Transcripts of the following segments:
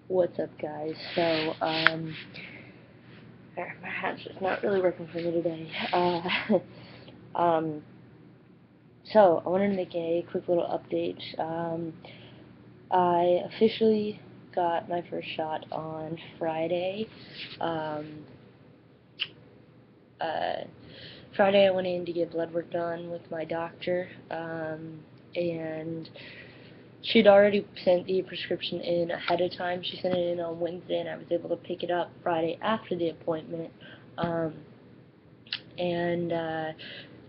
What's up, guys? My hat's just not really working for me today. Um, I wanted to make a quick little update. I officially got my first shot on Friday. Um, uh, Friday I went in to get blood work done with my doctor, and she'd already sent the prescription in ahead of time. She sent it in on Wednesday, and I was able to pick it up Friday after the appointment. Um, and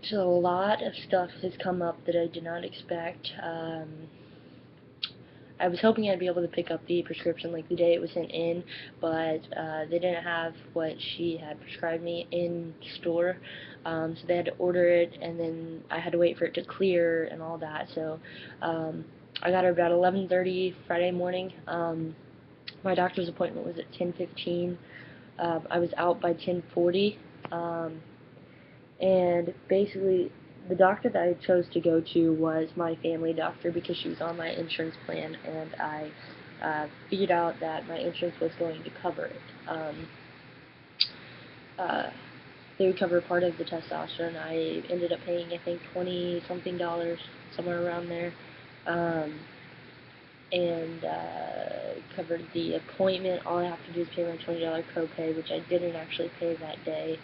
just a lot of stuff has come up that I did not expect. I was hoping I'd be able to pick up the prescription like the day it was sent in, but they didn't have what she had prescribed me in store, so they had to order it, and then I had to wait for it to clear and all that. I got her about 11:30 Friday morning. My doctor's appointment was at 10:15. I was out by 10:40. And basically, the doctor that I chose to go to was my family doctor because she was on my insurance plan, and I figured out that my insurance was going to cover it. Uh, they would cover part of the testosterone. I ended up paying, I think, 20 something dollars, somewhere around there. Um, and covered the appointment. All I have to do is pay my $20 copay, which I didn't actually pay that day,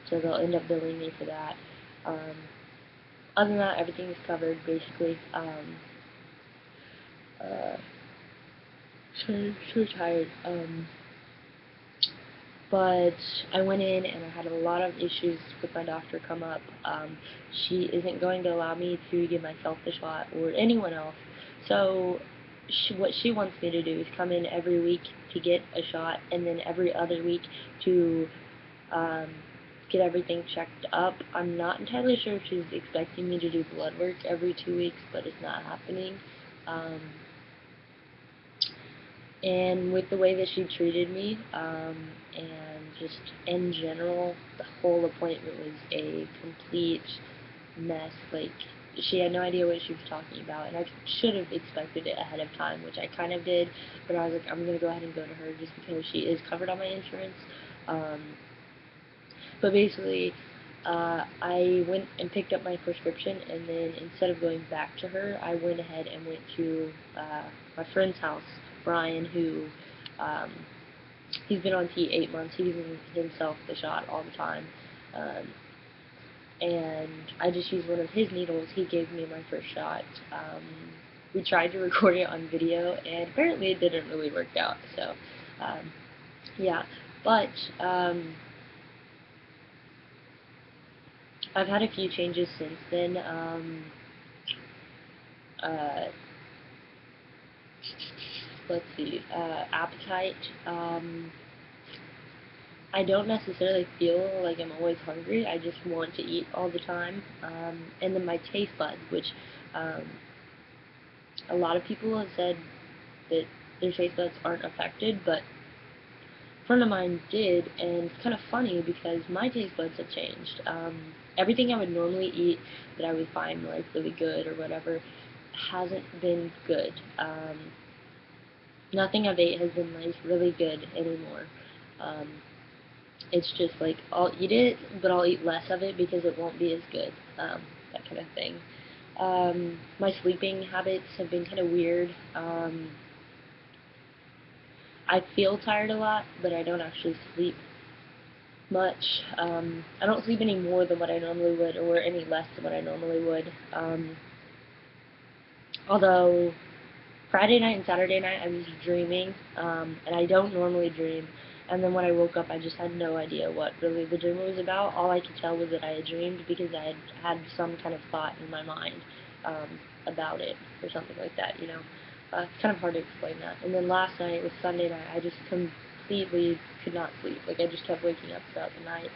so they'll end up billing me for that. Um, Other than that, everything is covered, basically. Uh, so tired. But I went in and I had a lot of issues with my doctor come up. She isn't going to allow me to give myself the shot or anyone else. So what she wants me to do is come in every week to get a shot, and then every other week to um, get everything checked up. I'm not entirely sure if she's expecting me to do blood work every 2 weeks, but it's not happening. Um, and with the way that she treated me, and just in general, the whole appointment was a complete mess. Like, she had no idea what she was talking about, and I should have expected it ahead of time, which I kind of did, but I was like, I'm going to go ahead and go to her just because she is covered on my insurance. But basically, I went and picked up my prescription, and then instead of going back to her, I went ahead and went to my friend's house, Brian, who um, he's been on T 8 months. He gives himself the shot all the time. Um, and I just used one of his needles. He gave me my first shot. We tried to record it on video, and apparently it didn't really work out. Um, yeah. But I've had a few changes since then. Uh, let's see. Appetite. I don't necessarily feel like I'm always hungry. I just want to eat all the time. And then my taste buds, which um, a lot of people have said that their taste buds aren't affected, but a friend of mine did, and it's kind of funny because my taste buds have changed. Everything I would normally eat that I would find like really good or whatever hasn't been good. Nothing I've ate has been like really good anymore. Um, it's just like I'll eat it, but I'll eat less of it because it won't be as good. That kind of thing. My sleeping habits have been kind of weird. I feel tired a lot, but I don't actually sleep much. I don't sleep any more than what I normally would, or any less than what I normally would. Although Friday night and Saturday night I was dreaming, and I don't normally dream. And then when I woke up, I just had no idea what really the dream was about. All I could tell was that I had dreamed because I had some kind of thought in my mind about it or something like that. It's kind of hard to explain that. And then last night was Sunday night. I just completely could not sleep. Like, I just kept waking up throughout the night.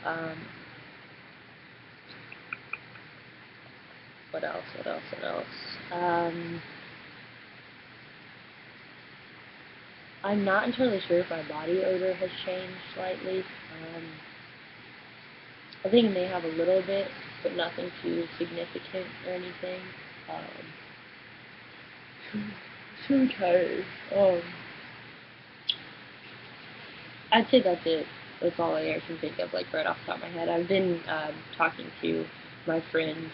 Um, what else? What else? What else? I'm not entirely sure if my body odor has changed slightly. I think it may have a little bit, but nothing too significant or anything. Um, so tired. I'd say that's it. That's all I can think of, like right off the top of my head. I've been talking to my friends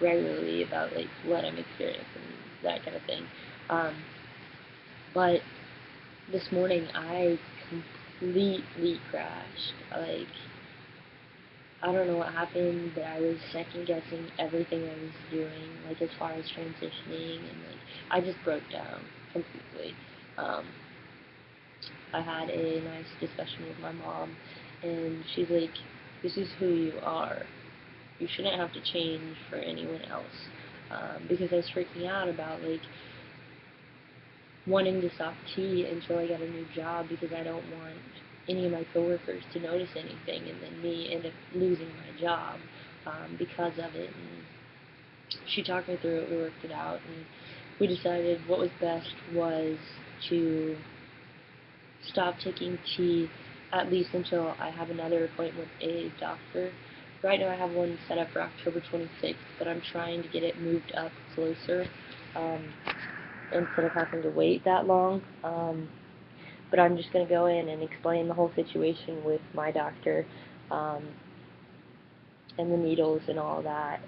regularly about like what I'm experiencing, that kind of thing. Um, but this morning I completely crashed. Like I don't know what happened, but I was second guessing everything I was doing, like as far as transitioning, and like I just broke down completely. Um, I had a nice discussion with my mom, and she's like, "This is who you are. You shouldn't have to change for anyone else." Because I was freaking out about like wanting to stop tea until I got a new job because I don't want any of my coworkers to notice anything and then me end up losing my job because of it. And she talked me through it, we worked it out, and we decided what was best was to stop taking tea at least until I have another appointment with a doctor. Right now I have one set up for October 26th, but I'm trying to get it moved up closer. Um, instead of having to wait that long. But I'm just going to go in and explain the whole situation with my doctor um, and the needles and all that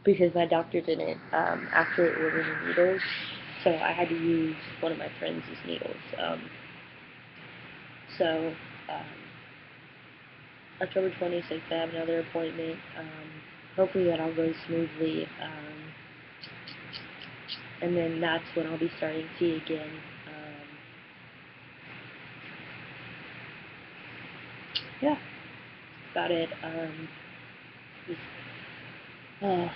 because my doctor didn't actually order the needles, so I had to use one of my friend's needles. So October 26th, I have another appointment. Hopefully that all goes smoothly. And then that's when I'll be starting tea again. Yeah, that's about it. Just, uh,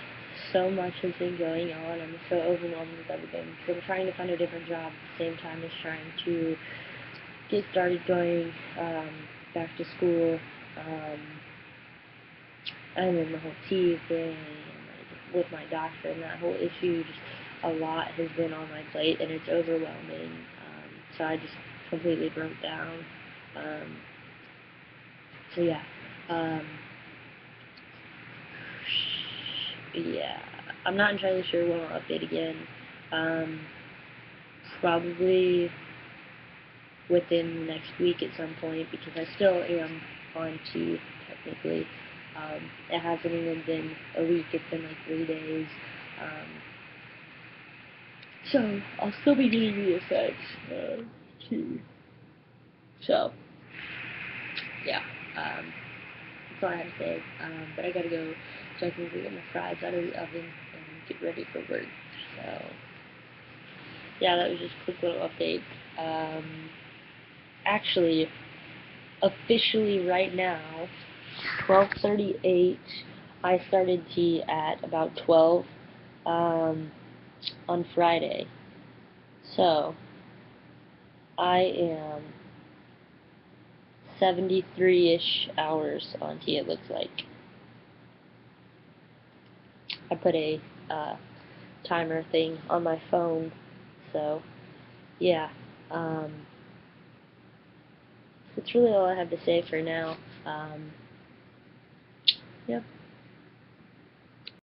so much has been going on. I'm so overwhelmed with everything. So I'm trying to find a different job at the same time as trying to get started going back to school. Um, and then the whole tea thing, and with my doctor and that whole issue, just a lot has been on my plate, and it's overwhelming. So I just completely broke down. Um, so yeah, um, yeah, I'm not entirely sure when I'll update again. Um, Probably within the next week at some point because I still am on tea technically. It hasn't even been a week, it's been like 3 days. Um, so I'll still be getting the effects of tea. So, yeah, that's all I have to say. But I gotta go so I can go get my fries out of the oven and get ready for work. So, yeah, that was just a quick little update. Actually, officially right now, 12:38. I started tea at about 12 um, on Friday. So I am 73-ish hours on tea, it looks like. I put a uh, timer thing on my phone, so yeah. Um, that's really all I have to say for now. Yep.